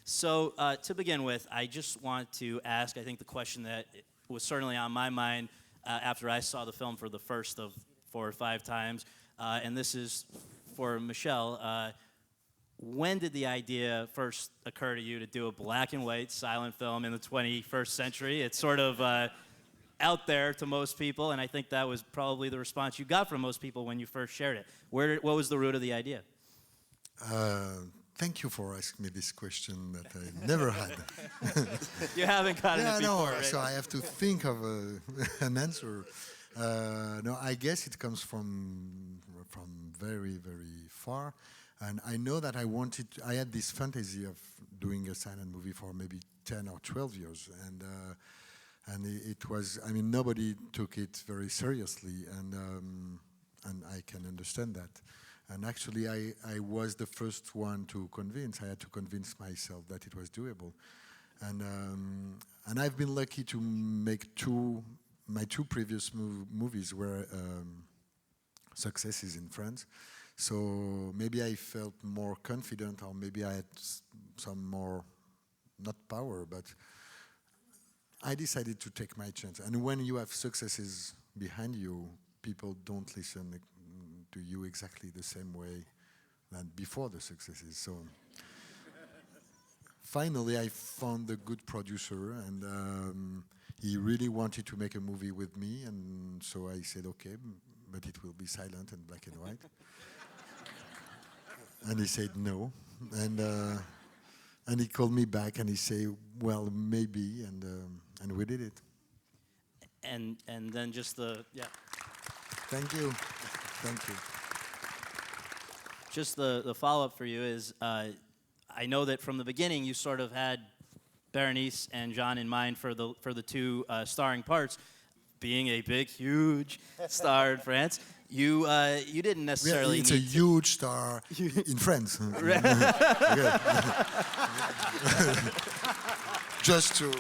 So to begin with, I just want to ask, I think the question that was certainly on my mind after I saw the film for the first of 4 or 5 times, and this is for Michelle. When did the idea first occur to you to do a black and white silent film in the 21st century? It's sort of out there to most people, and I think that was probably the response you got from most people when you first shared it. What was the root of the idea? Thank you for asking me this question that I never had. You haven't gotten it before, right? So I have to think of an answer. No, I guess it comes from very, very far. And I know that I had this fantasy of doing a silent movie for maybe 10 or 12 years. And it was, I mean, nobody took it very seriously. And I can understand that. And actually, I was the first one to convince. I had to convince myself that it was doable. And I've been lucky to make my two previous movies were successes in France. So maybe I felt more confident, or maybe I had some more, not power, but I decided to take my chance. And when you have successes behind you, people don't listen to you exactly the same way than before the successes. So finally I found a good producer, and he really wanted to make a movie with me, and so I said, okay, but it will be silent and black and white. And he said no, and he called me back and he said, well, maybe, and we did it. And then just yeah. Thank you. Thank you. Just the follow-up for you is, I know that from the beginning you sort of had Berenice and John in mind for the two starring parts. Being a big, huge star in France, you didn't necessarily. It's a huge star in France. Just to.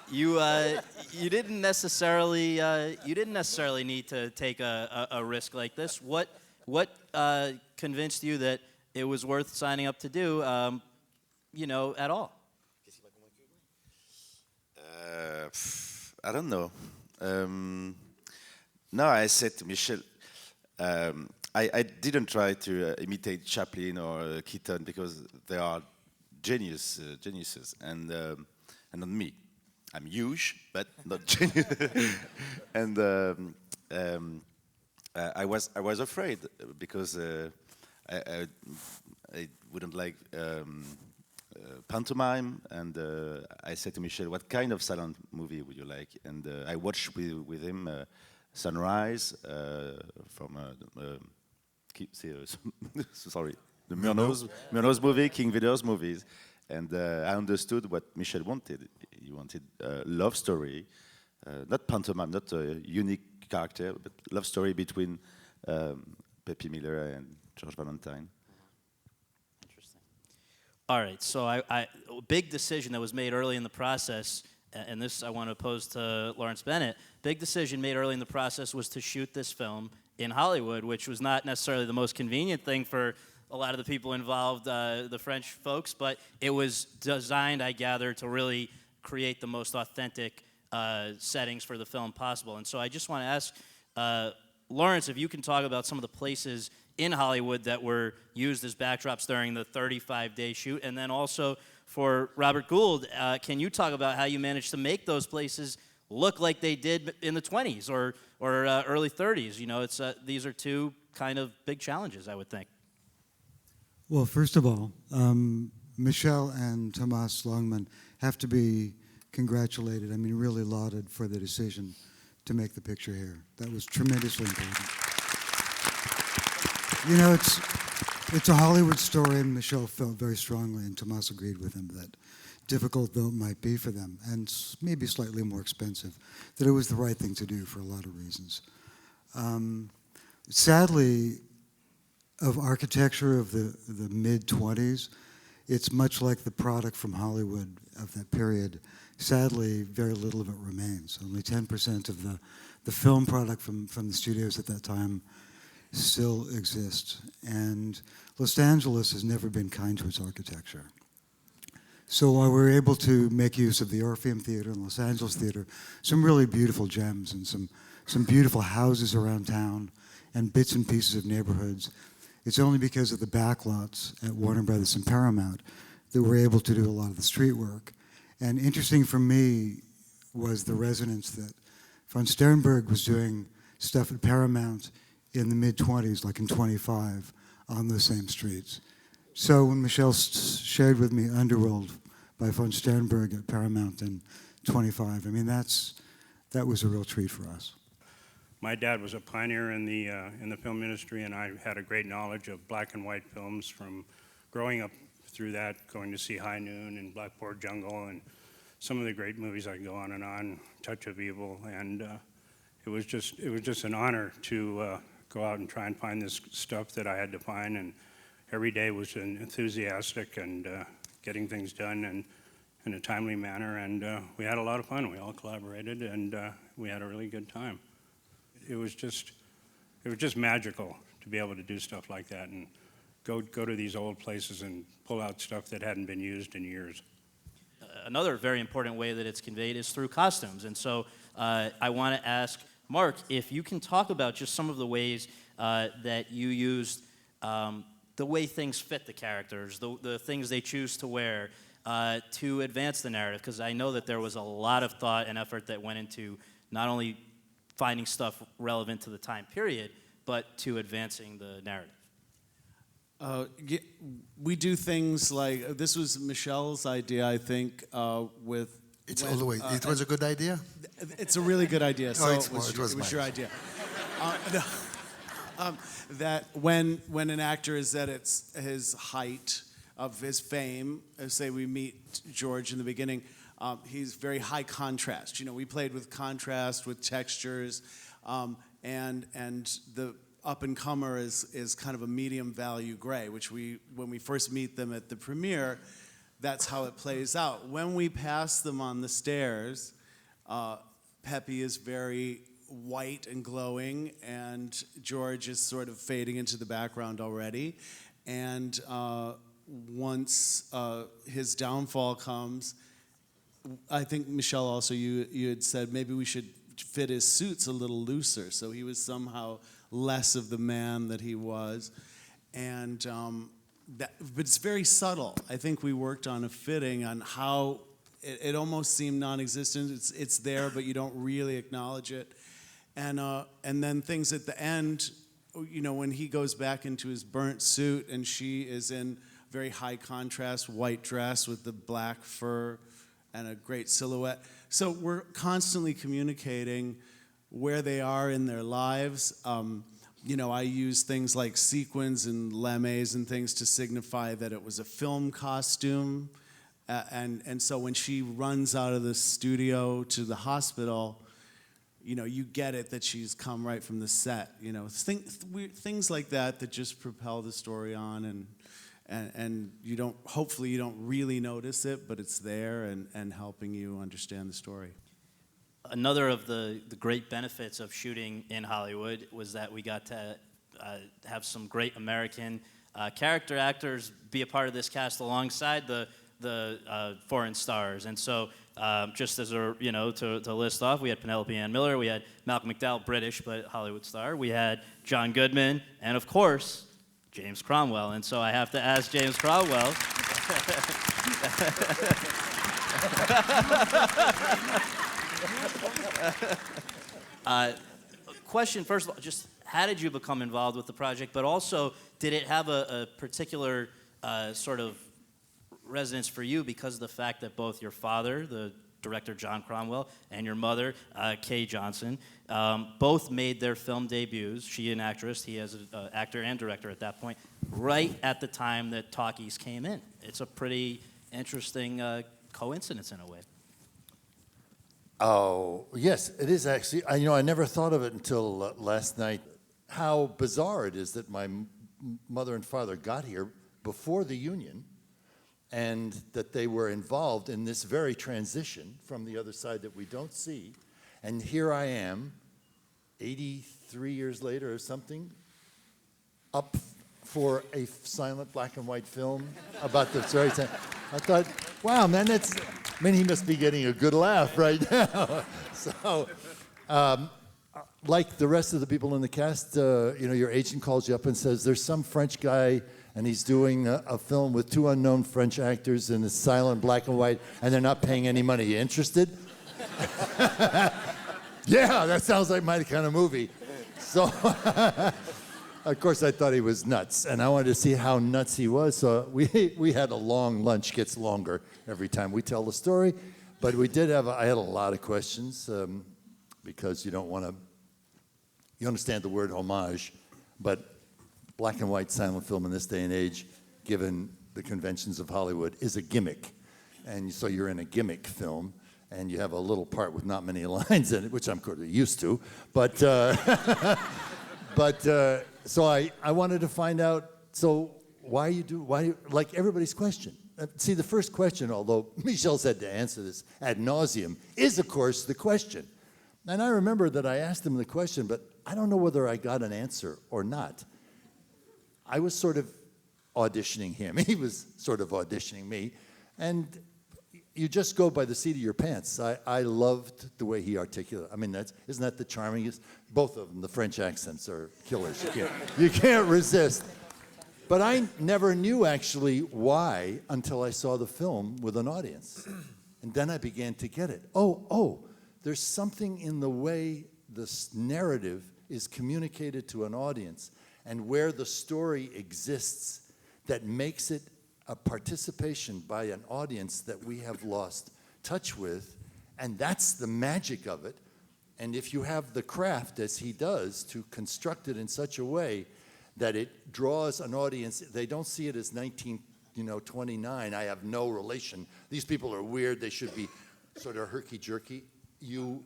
You didn't necessarily need to take a risk like this. What convinced you that it was worth signing up to do, at all? I don't know. No, I said to Michel, I didn't try to imitate Chaplin or Keaton because they are geniuses, and not me. I'm huge, but not genius. And I was afraid because I wouldn't like pantomime, and I said to Michel, "What kind of silent movie would you like?" And I watched with him Sunrise from sorry, the Murnau's movie, King Vidor's movies. And I understood what Michel wanted. He wanted a love story, not pantomime, not a unique character, but love story between Pepe Miller and George Valentine. Interesting. All right, so a big decision that was made early in the process, and this I want to pose to Lawrence Bennett, big decision made early in the process was to shoot this film in Hollywood, which was not necessarily the most convenient thing for a lot of the people involved, the French folks, but it was designed, I gather, to really create the most authentic settings for the film possible. And so I just want to ask Lawrence if you can talk about some of the places in Hollywood that were used as backdrops during the 35-day shoot, and then also for Robert Gould, can you talk about how you managed to make those places look like they did in the 20s or early 30s? You know, these are two kind of big challenges, I would think. Well, first of all, Michel and Thomas Longman have to be congratulated, I mean really lauded for the decision to make the picture here. That was tremendously important. You know, it's a Hollywood story, and Michel felt very strongly, and Thomas agreed with him, that difficult though it might be for them, and maybe slightly more expensive, that it was the right thing to do for a lot of reasons. Sadly, of architecture of the mid-20s, it's much like the product from Hollywood of that period. Sadly, very little of it remains. Only 10% of the film product from the studios at that time still exist. And Los Angeles has never been kind to its architecture. So while we're able to make use of the Orpheum Theater and Los Angeles Theater, some really beautiful gems and some beautiful houses around town and bits and pieces of neighborhoods, it's only because of the backlots at Warner Brothers and Paramount that we're able to do a lot of the street work. And interesting for me was the resonance that von Sternberg was doing stuff at Paramount in the mid-'20s, like in '25, on those same streets. So when Michelle shared with me Underworld by von Sternberg at Paramount in '25, I mean, that was a real treat for us. My dad was a pioneer in the film industry, and I had a great knowledge of black and white films from growing up through that, going to see High Noon and Blackboard Jungle and some of the great movies. I can go on, Touch of Evil, and it was just an honor to go out and try and find this stuff that I had to find, and every day was enthusiastic and getting things done and in a timely manner, and we had a lot of fun. We all collaborated, and we had a really good time. It was just magical to be able to do stuff like that and go to these old places and pull out stuff that hadn't been used in years. Another very important way that it's conveyed is through costumes. And so I want to ask Mark if you can talk about just some of the ways that you used the way things fit the characters, the things they choose to wear to advance the narrative, because I know that there was a lot of thought and effort that went into not only finding stuff relevant to the time period, but to advancing the narrative. We do things like, this was Michelle's idea, I think, with... It's all the way. It was a good idea? It's a really good idea. So it it was was your idea. That when an actor is at his height of his fame, say we meet George in the beginning, he's very high contrast. You know, we played with contrast, with textures, and the up-and-comer is kind of a medium value gray, which when we first meet them at the premiere, that's how it plays out. When we pass them on the stairs, Pepe is very white and glowing, and George is sort of fading into the background already. And once his downfall comes, I think, Michelle, also you had said maybe we should fit his suits a little looser, so he was somehow less of the man that he was. And but it's very subtle. I think we worked on a fitting on how it almost seemed non-existent. It's there, but you don't really acknowledge it. And then things at the end, you know, when he goes back into his burnt suit and she is in very high contrast white dress with the black fur and a great silhouette. So we're constantly communicating where they are in their lives. You know, I use things like sequins and lemmes and things to signify that it was a film costume. And so when she runs out of the studio to the hospital, you know, you get it that she's come right from the set. You know, things like that just propel the story on, and you don't, hopefully you don't really notice it, but it's there and helping you understand the story. Another of the great benefits of shooting in Hollywood was that we got to have some great American character actors be a part of this cast alongside the foreign stars. And so just as a, you know, to list off, we had Penelope Ann Miller, we had Malcolm McDowell, British but Hollywood star, we had John Goodman, and of course, James Cromwell. And so I have to ask James Cromwell. Question, first of all, just how did you become involved with the project, but also did it have a particular sort of resonance for you because of the fact that both your father, the director John Cromwell, and your mother, Kay Johnson, both made their film debuts, she an actress, he as an actor and director at that point, right at the time that talkies came in. It's a pretty interesting coincidence in a way. Oh, yes, it is actually. I never thought of it until last night, how bizarre it is that my mother and father got here before the Union, and that they were involved in this very transition from the other side that we don't see. And here I am, 83 years later or something, up for a silent black and white film about the story. I thought, wow, man, he must be getting a good laugh right now. So, like the rest of the people in the cast, your agent calls you up and says, there's some French guy and he's doing a film with 2 unknown French actors and it's silent black and white and they're not paying any money. You interested? Yeah, that sounds like my kind of movie. So, of course, I thought he was nuts, and I wanted to see how nuts he was. So we had a long lunch, gets longer every time we tell the story. But we did I had a lot of questions because you don't want to, you understand the word homage, but black and white silent film in this day and age, given the conventions of Hollywood, is a gimmick. And so you're in a gimmick film, and you have a little part with not many lines in it, which I'm kind of used to. But, so I wanted to find out, so why like everybody's question. See, the first question, although Michel said to answer this ad nauseum, is, of course, the question. And I remember that I asked him the question, but I don't know whether I got an answer or not. I was sort of auditioning him. He was sort of auditioning me. And you just go by the seat of your pants. I loved the way he articulated. I mean, isn't that the charmingest? Both of them, the French accents are killers. You can't resist. But I never knew actually why until I saw the film with an audience. And then I began to get it. Oh, there's something in the way this narrative is communicated to an audience and where the story exists that makes it a participation by an audience that we have lost touch with, and that's the magic of it. And if you have the craft, as he does, to construct it in such a way that it draws an audience, they don't see it as 1929, I have no relation, these people are weird, they should be sort of herky-jerky. You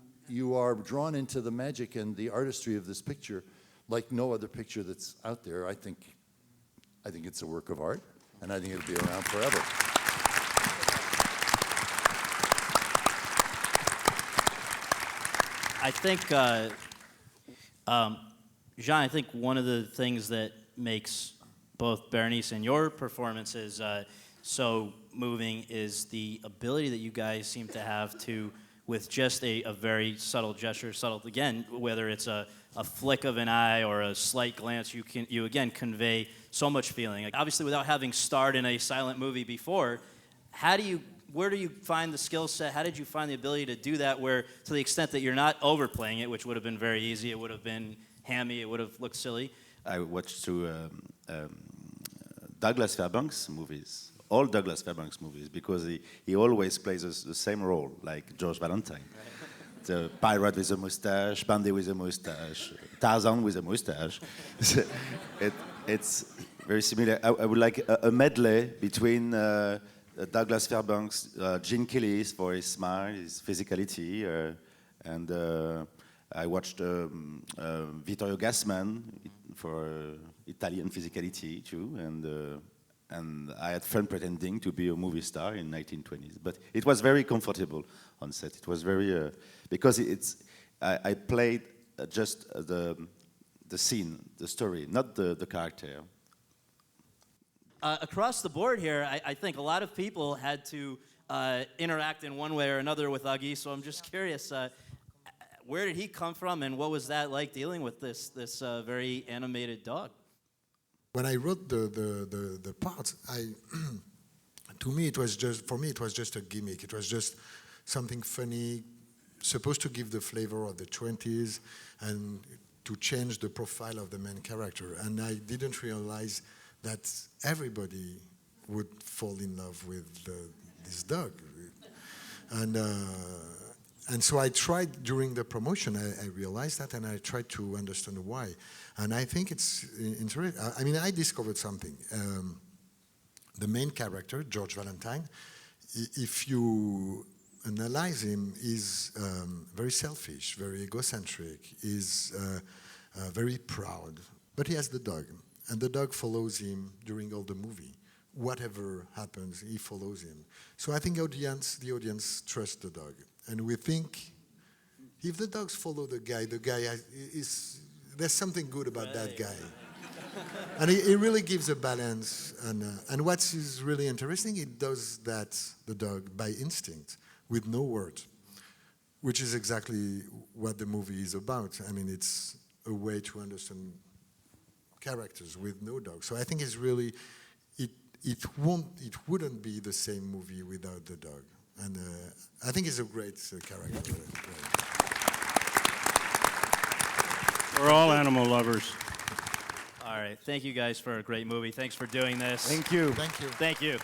are drawn into the magic and the artistry of this picture like no other picture that's out there. I think it's a work of art. And I think it'll be around forever. I think, Jean, I think one of the things that makes both Berenice and your performances so moving is the ability that you guys seem to have to, with just a very subtle gesture, again, whether it's a flick of an eye or a slight glance, you again convey so much feeling. Like, obviously, without having starred in a silent movie before, where do you find the skill set? How did you find the ability to do that? Where, to the extent that you're not overplaying it, which would have been very easy, it would have been hammy, it would have looked silly. I watched through Douglas Fairbanks movies, all Douglas Fairbanks movies, because he always plays the same role, like George Valentine. Right. The pirate with a mustache, Bandy with a mustache, Tarzan with a mustache. It's very similar. I would like a medley between Douglas Fairbanks, Gene Kelly for his smile, his physicality, and I watched Vittorio Gassman for Italian physicality too, and I had fun pretending to be a movie star in 1920s. But it was very comfortable on set. It was very because I played just the scene, the story, not the character. Across the board here, I think a lot of people had to interact in one way or another with Auguste. So I'm just curious, where did he come from, and what was that like dealing with this very animated dog? When I wrote the parts, to me it was just a gimmick. It was just something funny, supposed to give the flavor of the 20s and to change the profile of the main character. And I didn't realize that everybody would fall in love with this dog. And so I tried during the promotion, I realized that, and I tried to understand why. And I think it's interesting. I mean, I discovered something. The main character, George Valentine, if you analyze him, is very selfish, very egocentric, is very proud. But he has the dog, and the dog follows him during all the movie. Whatever happens, he follows him. So I think the audience trusts the dog. And we think, if the dogs follow the guy there's something good about that guy. And it really gives a balance. And what is really interesting, it does that, the dog, by instinct, with no word, which is exactly what the movie is about. I mean, it's a way to understand characters with no dog. So I think it's really, it wouldn't be the same movie without the dog. And I think it's a great character. We're all animal lovers. All right. Thank you guys for a great movie. Thanks for doing this. Thank you. Thank you. Thank you.